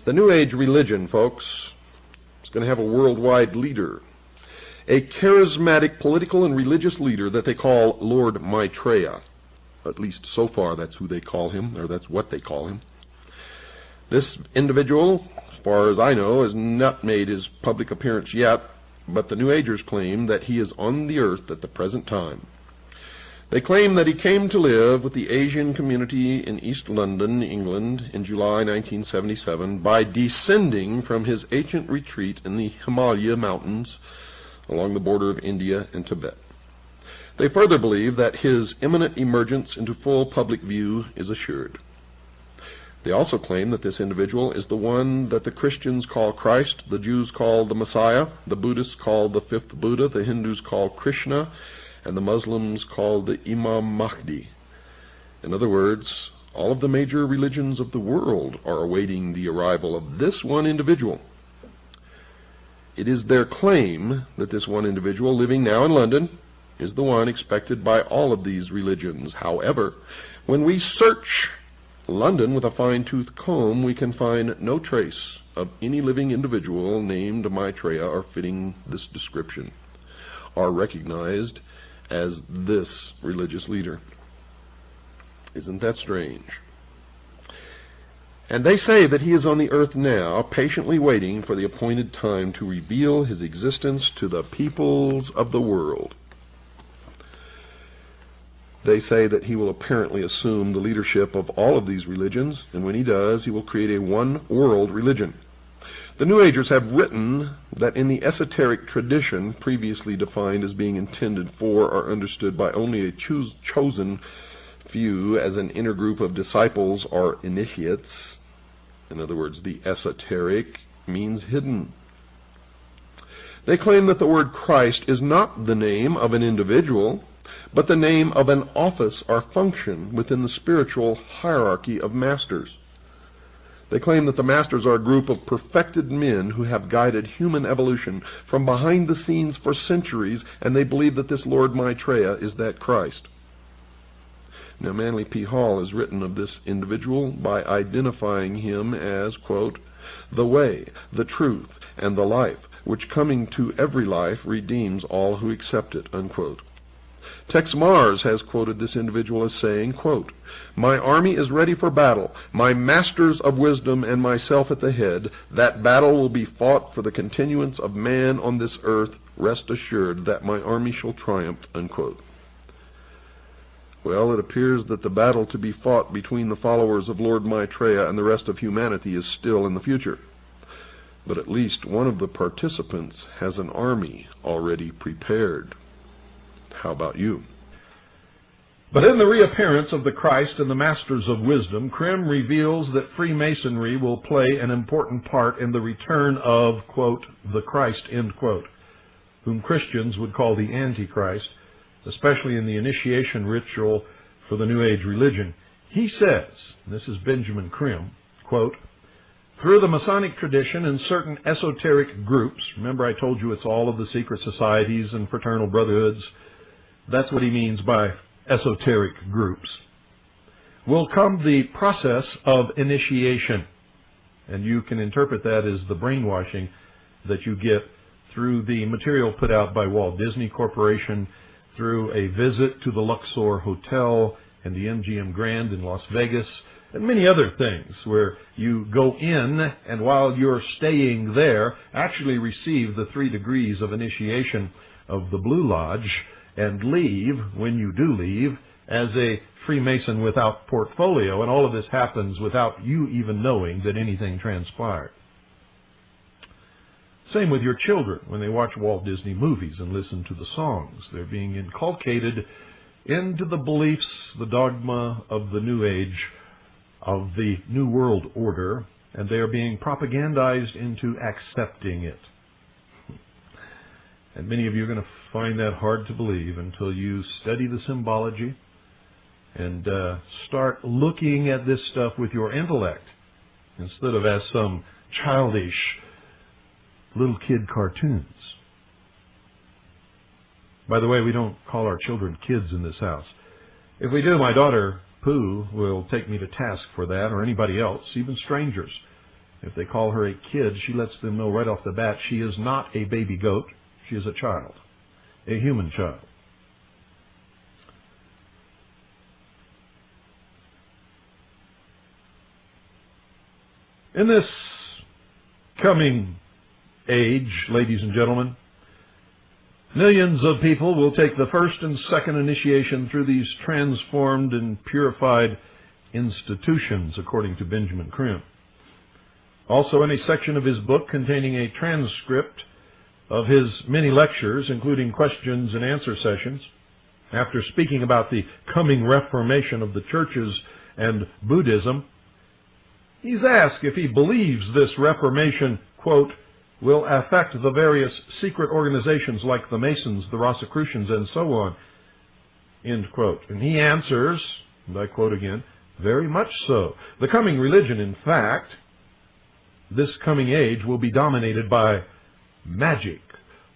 The New Age religion, folks, is going to have a worldwide leader, a charismatic political and religious leader that they call Lord Maitreya. At least so far that's who they call him, or that's what they call him. This individual, as far as I know, has not made his public appearance yet, but the New Agers claim that he is on the earth at the present time. They claim that he came to live with the Asian community in East London, England, in July 1977 by descending from his ancient retreat in the Himalaya Mountains along the border of India and Tibet. They further believe that his imminent emergence into full public view is assured. They also claim that this individual is the one that the Christians call Christ, the Jews call the Messiah, the Buddhists call the fifth Buddha, the Hindus call Krishna, and the Muslims called the Imam Mahdi. In other words, all of the major religions of the world are awaiting the arrival of this one individual. It is their claim that this one individual living now in London is the one expected by all of these religions. However, when we search London with a fine-tooth comb, we can find no trace of any living individual named Maitreya or fitting this description, or recognized as this religious leader. Isn't that strange? And they say that he is on the earth now, patiently waiting for the appointed time to reveal his existence to the peoples of the world. They say that he will apparently assume the leadership of all of these religions, and when he does, he will create a one-world religion. The New Agers have written that in the esoteric tradition previously defined as being intended for or understood by only a chosen few as an inner group of disciples or initiates, in other words, the esoteric means hidden. They claim that the word Christ is not the name of an individual, but the name of an office or function within the spiritual hierarchy of masters. They claim that the masters are a group of perfected men who have guided human evolution from behind the scenes for centuries, and they believe that this Lord Maitreya is that Christ. Now, Manly P. Hall has written of this individual by identifying him as, quote, the way, the truth, and the life, which coming to every life redeems all who accept it, unquote. Tex Mars has quoted this individual as saying, quote, my army is ready for battle, my masters of wisdom and myself at the head. That battle will be fought for the continuance of man on this earth. Rest assured that my army shall triumph, unquote. Well, it appears that the battle to be fought between the followers of Lord Maitreya and the rest of humanity is still in the future. But at least one of the participants has an army already prepared. How about you? But in the reappearance of the Christ and the Masters of Wisdom, Krim reveals that Freemasonry will play an important part in the return of, quote, the Christ, end quote, whom Christians would call the Antichrist, especially in the initiation ritual for the New Age religion. He says, and this is Benjamin Krim, quote, through the Masonic tradition and certain esoteric groups, remember I told you it's all of the secret societies and fraternal brotherhoods, that's what he means by esoteric groups, will come the process of initiation. And you can interpret that as the brainwashing that you get through the material put out by Walt Disney Corporation, through a visit to the Luxor Hotel and the MGM Grand in Las Vegas, and many other things where you go in and while you're staying there actually receive the 3 degrees of initiation of the Blue Lodge and leave, when you do leave, as a Freemason without portfolio, and all of this happens without you even knowing that anything transpired. Same with your children when they watch Walt Disney movies and listen to the songs. They're being inculcated into the beliefs, the dogma of the New Age, of the New World Order, and they are being propagandized into accepting it. And many of you are going to find that hard to believe until you study the symbology and start looking at this stuff with your intellect instead of as some childish little kid cartoons. By the way, we don't call our children kids in this house. If we do, my daughter, Pooh, will take me to task for that, or anybody else, even strangers. If they call her a kid, she lets them know right off the bat she is not a baby goat. She is a child, a human child. In this coming age, ladies and gentlemen, millions of people will take the first and second initiation through these transformed and purified institutions, according to Benjamin Creme. Also, in a section of his book containing a transcript of his many lectures, including questions and answer sessions, after speaking about the coming reformation of the churches and Buddhism, he's asked if he believes this reformation, quote, will affect the various secret organizations like the Masons, the Rosicrucians, and so on, end quote. And he answers, and I quote again, very much so. The coming religion, in fact, this coming age will be dominated by magic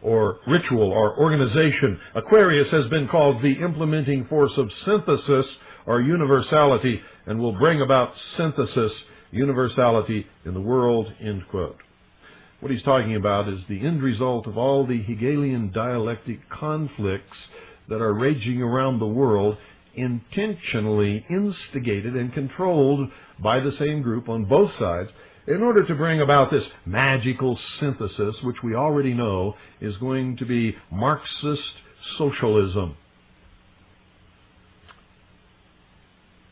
or ritual or organization. Aquarius has been called the implementing force of synthesis or universality and will bring about synthesis, universality in the world, end quote. What he's talking about is the end result of all the Hegelian dialectic conflicts that are raging around the world, intentionally instigated and controlled by the same group on both sides, in order to bring about this magical synthesis, which we already know is going to be Marxist socialism.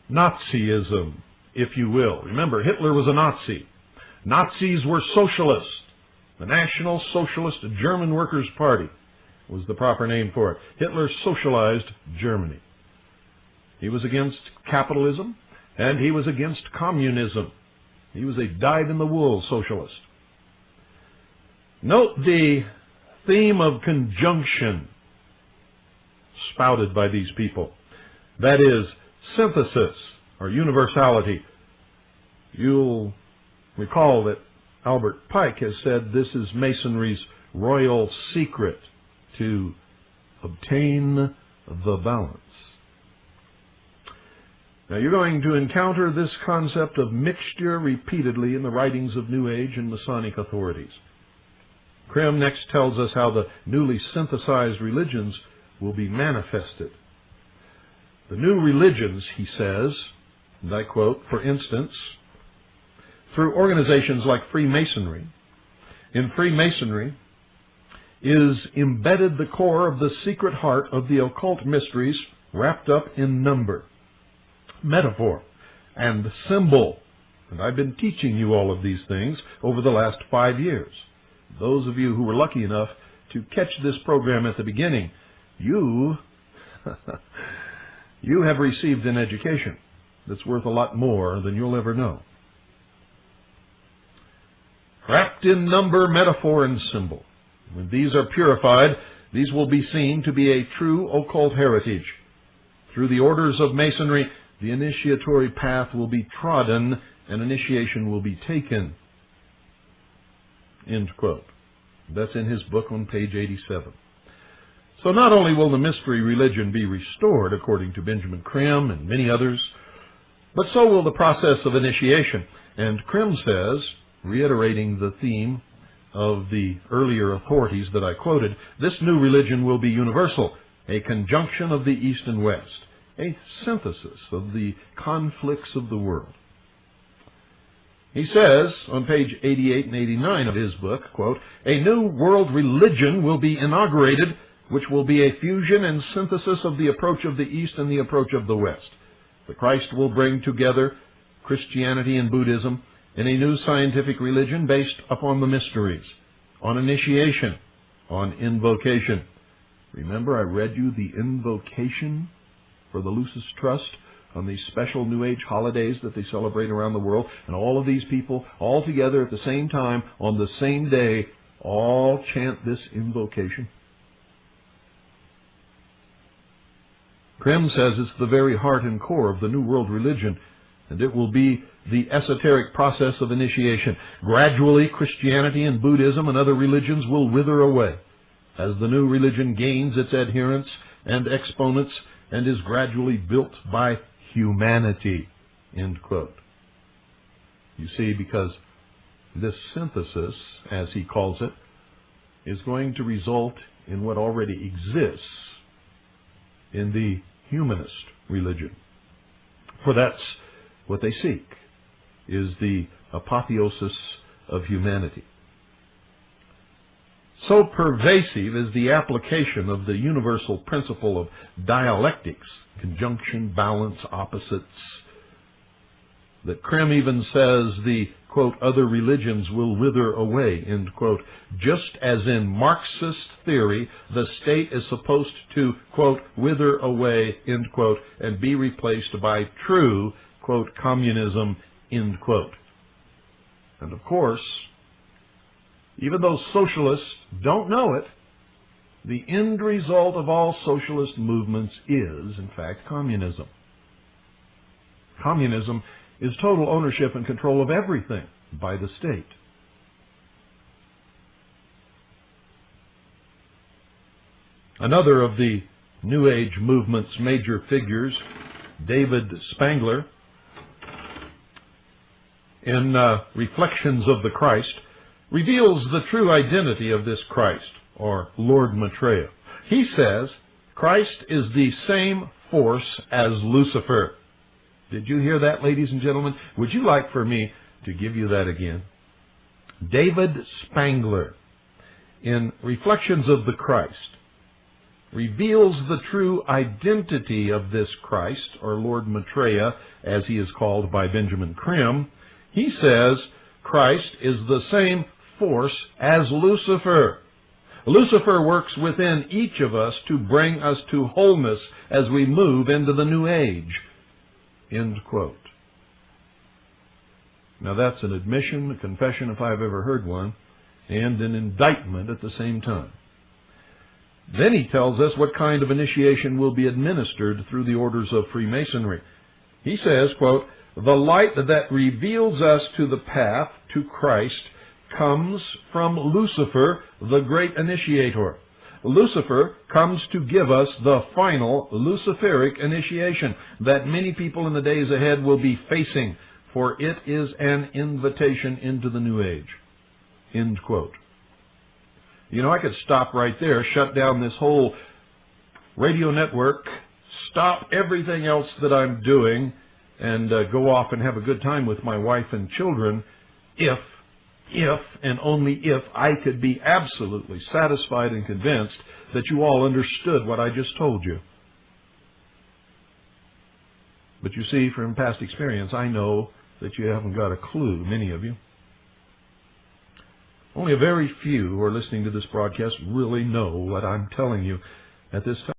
Nazism, if you will. Remember, Hitler was a Nazi. Nazis were socialists. The National Socialist German Workers' Party was the proper name for it. Hitler socialized Germany. He was against capitalism, and he was against communism. He was a dyed-in-the-wool socialist. Note the theme of conjunction spouted by these people. That is, synthesis or universality. You'll recall that Albert Pike has said this is Masonry's royal secret to obtain the balance. Now, you're going to encounter this concept of mixture repeatedly in the writings of New Age and Masonic authorities. Creme next tells us how the newly synthesized religions will be manifested. The new religions, he says, and I quote, for instance, through organizations like Freemasonry. In Freemasonry is embedded the core of the secret heart of the occult mysteries wrapped up in number, metaphor, and symbol. And I've been teaching you all of these things over the last 5 years. Those of you who were lucky enough to catch this program at the beginning, you have received an education that's worth a lot more than you'll ever know. Wrapped in number, metaphor, and symbol. When these are purified, these will be seen to be a true occult heritage. Through the orders of Masonry, the initiatory path will be trodden and initiation will be taken. End quote. That's in his book on page 87. So not only will the mystery religion be restored, according to Benjamin Creme and many others, but so will the process of initiation. And Creme says, reiterating the theme of the earlier authorities that I quoted, this new religion will be universal, a conjunction of the East and West, a synthesis of the conflicts of the world. He says, on page 88 and 89 of his book, quote, a new world religion will be inaugurated, which will be a fusion and synthesis of the approach of the East and the approach of the West. The Christ will bring together Christianity and Buddhism in a new scientific religion based upon the mysteries, on initiation, on invocation. Remember, I read you the invocation for the Lucis Trust on these special New Age holidays that they celebrate around the world, and all of these people, all together at the same time, on the same day, all chant this invocation. Creme says it's the very heart and core of the New World religion, and it will be the esoteric process of initiation. Gradually, Christianity and Buddhism and other religions will wither away as the new religion gains its adherents and exponents and is gradually built by humanity, end quote. You see, because this synthesis, as he calls it, is going to result in what already exists in the humanist religion. For that's what they seek, is the apotheosis of humanity. So pervasive is the application of the universal principle of dialectics, conjunction, balance, opposites, that Krim even says the, quote, other religions will wither away, end quote, just as in Marxist theory the state is supposed to, quote, wither away, end quote, and be replaced by true, quote, communism, end quote. And of course, even though socialists don't know it, the end result of all socialist movements is, in fact, communism. Communism is total ownership and control of everything by the state. Another of the New Age movement's major figures, David Spangler, in Reflections of the Christ, reveals the true identity of this Christ, or Lord Maitreya. He says Christ is the same force as Lucifer. Did you hear that, ladies and gentlemen? Would you like for me to give you that again? David Spangler, in Reflections of the Christ, reveals the true identity of this Christ, or Lord Maitreya, as he is called by Benjamin Krim. He says Christ is the same force as Lucifer. Lucifer works within each of us to bring us to wholeness as we move into the new age. End quote. Now that's an admission, a confession if I've ever heard one, and an indictment at the same time. Then he tells us what kind of initiation will be administered through the orders of Freemasonry. He says, quote, the light that reveals us to the path to Christ comes from Lucifer, the great initiator. Lucifer comes to give us the final Luciferic initiation that many people in the days ahead will be facing, for it is an invitation into the new age. End quote. You know, I could stop right there, shut down this whole radio network, stop everything else that I'm doing, and go off and have a good time with my wife and children if and only if I could be absolutely satisfied and convinced that you all understood what I just told you. But you see, from past experience, I know that you haven't got a clue, many of you. Only a very few who are listening to this broadcast really know what I'm telling you at this time.